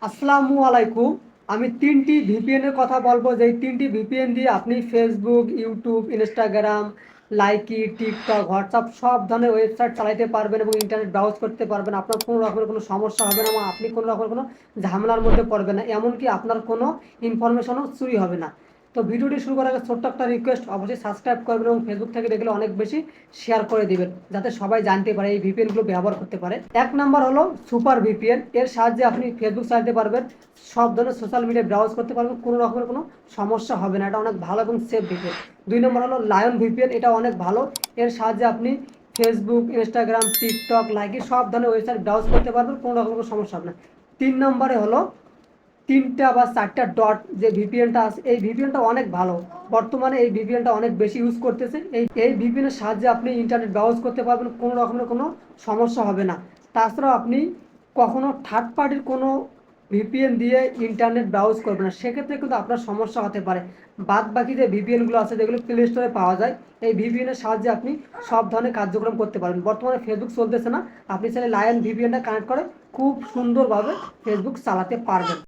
আসসালামু আলাইকুম। আমি ৩টি ভিপিএন এর কথা বলবো, যে ৩টি ভিপিএন দিয়ে আপনি Facebook, YouTube, Instagram, Likee, TikTok, WhatsApp সব ধরনের ওয়েবসাইট চালাতে পারবেন এবং ইন্টারনেট ব্রাউজ করতে পারবেন। আপনার কোনো রকমের কোনো সমস্যা হবে না এবং আপনি কোনো রকমের কোনো ঝামেলার মধ্যে পড়বেন না, এমনকি আপনার কোনো ইনফরমেশনও চুরি হবে না। তো ভিডিওটি শুরু করার আগে ছোট্ট একটা রিকোয়েস্ট, অবশ্যই সাবস্ক্রাইব করবেন এবং ফেসবুক থেকে দেখলে অনেক বেশি শেয়ার করে দিবেন, যাতে সবাই জানতে পারে এই ভিপিএনগুলো ব্যবহার করতে পারে। এক নাম্বার হলো সুপার ভিপিএন। এর সাহায্যে আপনি ফেসবুক চালাতে পারবেন, সব ধরনের সোশ্যাল মিডিয়া ব্রাউজ করতে পারবেন, কোনো রকমের কোনো সমস্যা হবে না। এটা অনেক ভালো এবং সেফ ভিপিএন। 2 নম্বর হলো লায়ন ভিপিএন। এটা অনেক ভালো। এর সাহায্যে আপনি ফেসবুক, ইনস্টাগ্রাম, টিকটক, লাইকি সব ধরনের ওয়েবসাইট ব্রাউজ করতে পারবেন, কোনো রকমের কোনো সমস্যা হবে না। 3 নম্বরে হলো 3টা বা 4টা ডট যে ভিপিএনটা আছে, এই ভিপিএনটা অনেক ভালো। বর্তমানে এই ভিপিএনটা অনেক বেশি ইউজ করতেছে। এই ভিপিএনের সাহায্যে আপনি ইন্টারনেট ব্রাউজ করতে পারবেন, কোনো রকমের কোনো সমস্যা হবে না। তাছাড়াও আপনি কখনো থার্ড পার্টির কোনো ভিপিএন দিয়ে ইন্টারনেট ব্রাউজ করবেন না, সেক্ষেত্রে কিন্তু আপনার সমস্যা হতে পারে। বাদ বাকি যে ভিপিএনগুলো আছে, যেগুলো প্লে স্টোরে পাওয়া যায়, এই ভিপিএনের সাহায্যে আপনি সব ধরনের কার্যক্রম করতে পারবেন। বর্তমানে ফেসবুক চলতেছে না, আপনি চাইলে লায়ন ভিপিএনটা কানেক্ট করে খুব সুন্দরভাবে ফেসবুক চালাতে পারবেন।